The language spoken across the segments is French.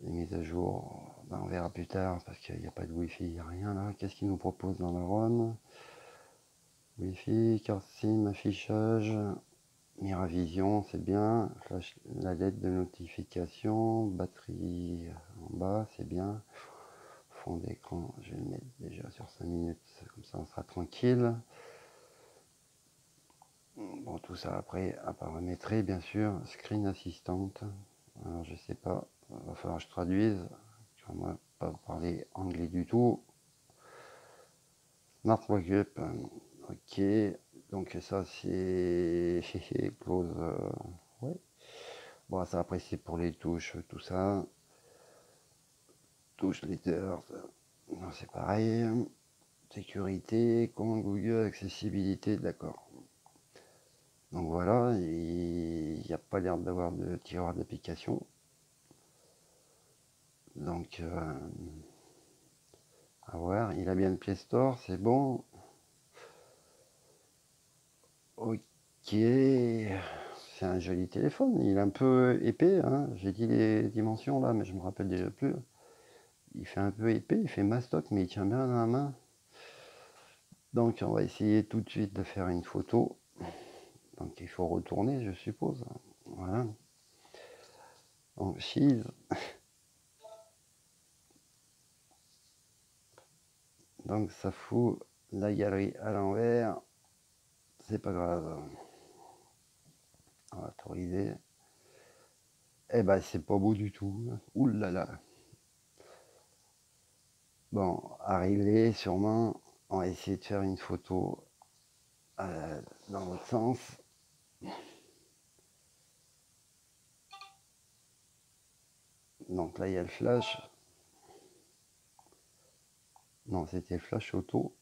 les mises à jour, ben, on verra plus tard parce qu'il n'y a pas de Wi-Fi, il n'y a rien là. Qu'est-ce qu'il nous propose dans la ROM? Wi-Fi, carte SIM, affichage, Miravision, c'est bien. Flash, la LED de notification, batterie en bas, c'est bien. Fond d'écran, je vais le mettre déjà sur 5 minutes, comme ça on sera tranquille. Bon, tout ça après à paramétrer, bien sûr. Screen Assistant. Alors, je sais pas, il va falloir que je traduise. Je ne vais pas parler anglais du tout. Smart Walkup, ok. Donc, ça, c'est close. Ouais. Bon, ça après, c'est pour les touches, tout ça. Touche leader, c'est pareil. Sécurité, compte Google, accessibilité, d'accord. Donc voilà, il n'y a pas l'air d'avoir de tiroir d'application. Donc, à voir, il a bien le Play Store, c'est bon. Ok, c'est un joli téléphone, il est un peu épais, hein. J'ai dit les dimensions là, mais je me rappelle déjà plus. Il fait un peu épais, il fait mastoc, mais il tient bien dans la main. Donc on va essayer tout de suite de faire une photo. Donc il faut retourner, je suppose. Voilà. Donc cheese. Donc ça fout la galerie à l'envers. C'est pas grave. On va autoriser. Eh ben c'est pas beau du tout. Ouh là là. Bon, à régler sûrement. On va essayer de faire une photo dans l'autre sens. Donc là il y a le flash. Non, c'était le flash auto.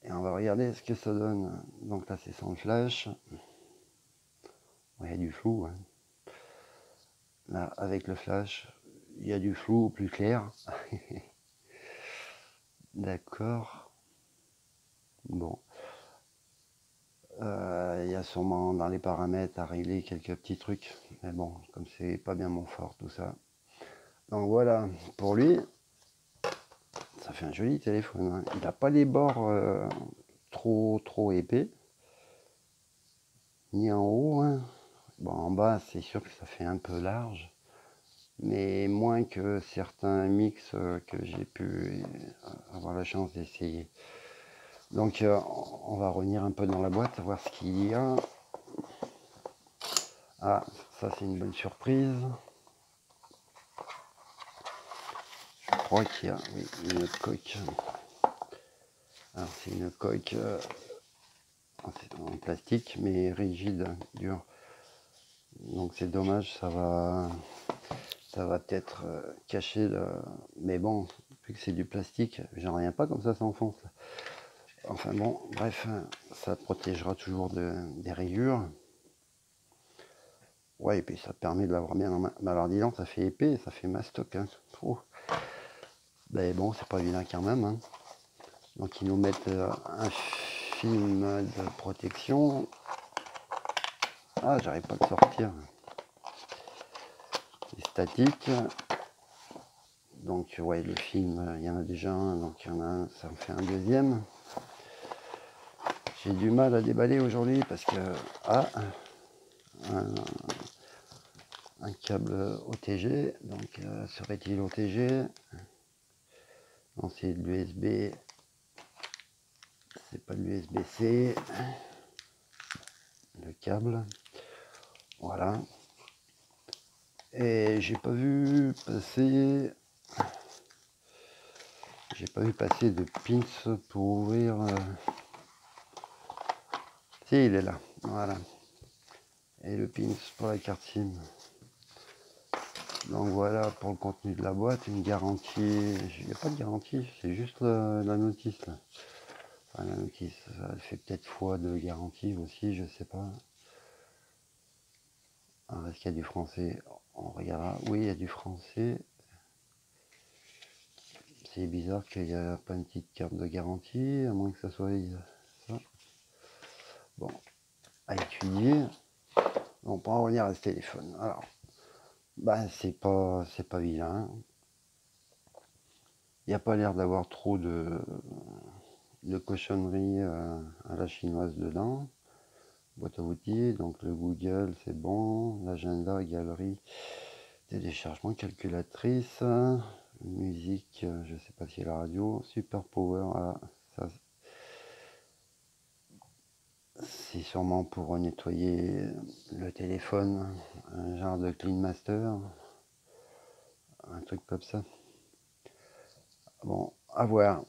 Et on va regarder ce que ça donne. Donc là c'est sans le flash. Il y a du flou. Hein. Là avec le flash, il y a du flou plus clair. D'accord. Bon. Il y a sûrement dans les paramètres à régler quelques petits trucs. Mais bon, comme c'est pas bien mon fort tout ça. Donc voilà, pour lui, ça fait un joli téléphone. Hein. Il n'a pas les bords trop épais. Ni en haut. Hein. Bon, en bas, c'est sûr que ça fait un peu large. Mais moins que certains mix que j'ai pu avoir la chance d'essayer. Donc on va revenir un peu dans la boîte, voir ce qu'il y a. Ah, ça c'est une bonne surprise. Je crois qu'il y a oui, une coque. Alors c'est une coque en plastique mais rigide, dur. Donc c'est dommage, ça va peut-être cacher le... Mais bon, vu que c'est du plastique, j'en reviens pas comme ça s'enfonce. Enfin bon, bref, ça protégera toujours des rayures. Ouais, et puis ça permet de l'avoir bien en main. Mais alors dis donc, ça fait épais, ça fait mastoc. Hein. Oh. Ben bon, c'est pas évident quand même. Hein. Donc ils nous mettent un film de protection. Ah, j'arrive pas à le sortir. C'est statique. Donc ouais, le film, il y en a déjà un, donc il y en a un, ça en fait un deuxième. J'ai du mal à déballer aujourd'hui parce que un câble OTG, donc serait-il OTG? Non, c'est de l'USB, c'est pas de l'USB-C, le câble, voilà. Et j'ai pas vu passer de pins pour ouvrir. Si, il est là, voilà. Et le pins pour la carte SIM. Donc voilà pour le contenu de la boîte, une garantie, il n'y a pas de garantie, c'est juste la notice là. Enfin, la notice, elle fait peut-être foi de garantie aussi, je sais pas. Alors, est-ce qu'il y a du français? On regardera. Oui, il y a du français. C'est bizarre qu'il n'y a pas une petite carte de garantie, à moins que ça soit ça. Bon, à étudier. On peut en revenir à ce téléphone. Alors, bah, c'est pas vilain. Il n'y a pas l'air d'avoir trop de cochonneries à la chinoise dedans. Boîte à outils, donc le Google, c'est bon. L'agenda, galerie, téléchargement, calculatrice, musique, je sais pas si la radio, super power, ah, ça c'est sûrement pour nettoyer le téléphone, un genre de clean master, un truc comme ça. Bon, à voir.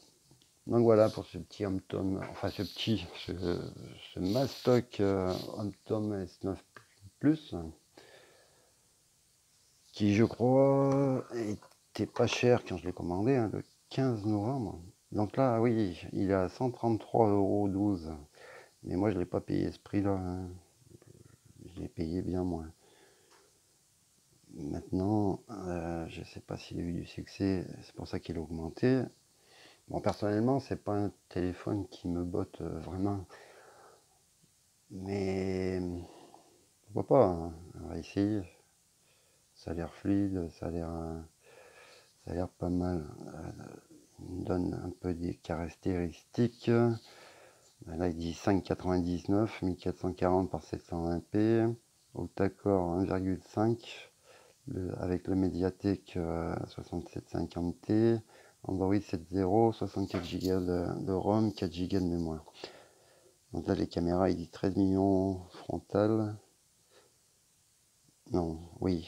Donc voilà pour ce petit HomeTom, enfin ce Mastoc HomeTom S9 Plus, qui je crois était pas cher quand je l'ai commandé, hein, le 15 novembre. Donc là, oui, il est à 133,12 €. Mais moi, je ne l'ai pas payé ce prix-là, hein. Je l'ai payé bien moins. Maintenant, je ne sais pas s'il a eu du succès, c'est pour ça qu'il a augmenté. Bon, personnellement, c'est pas un téléphone qui me botte vraiment. Mais pourquoi pas, hein. On va essayer. Ça a l'air fluide, ça a l'air pas mal. Il me donne un peu des caractéristiques. Là, il dit 5,99, 1440 par 720p, octa-core 1,5, avec le Mediatek 6750T, Android 7.0, 64 Go de ROM, 4 Go de mémoire. Donc là, les caméras, il dit 13 millions frontales. Non, oui.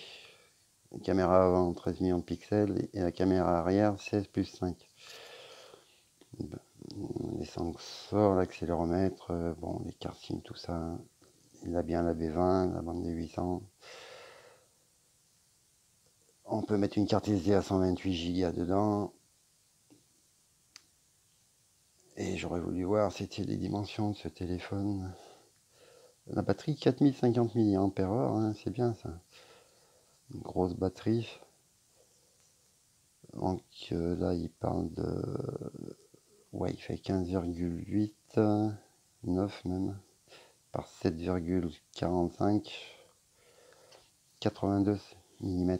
La caméra avant, 13 millions de pixels, et la caméra arrière, 16 plus 5. Les sensors, l'accéléromètre, bon, les cartes SIM, tout ça. Il a bien la B20, la bande des 800. On peut mettre une carte SD à 128 Go dedans. Et j'aurais voulu voir c'était les dimensions de ce téléphone. La batterie 4050 mAh, hein, c'est bien ça. Une grosse batterie. Donc là, il parle de... Ouais, il fait 15,8, 9 même, par 7,45, 82 mm,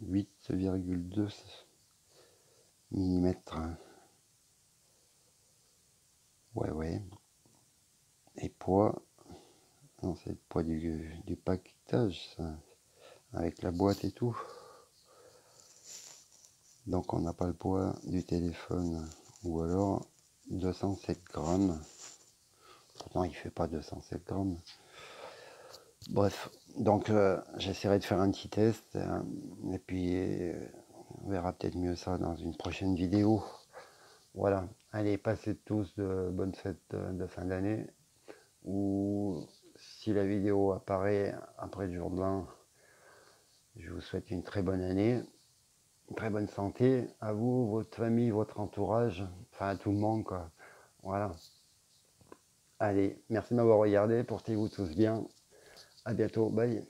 8,2 mm. Ouais. Et poids, non, c'est le poids du paquetage, ça, avec la boîte et tout. Donc on n'a pas le poids du téléphone, ou alors 207 grammes. Pourtant il fait pas 207 grammes. Bref, donc j'essaierai de faire un petit test, et puis on verra peut-être mieux ça dans une prochaine vidéo. Voilà, allez, passez tous de bonnes fêtes de fin d'année, ou si la vidéo apparaît après le jour de l'an, je vous souhaite une très bonne année, une très bonne santé à vous, votre famille, votre entourage, enfin à tout le monde, quoi. Voilà. Allez, merci de m'avoir regardé, portez-vous tous bien. À bientôt, bye.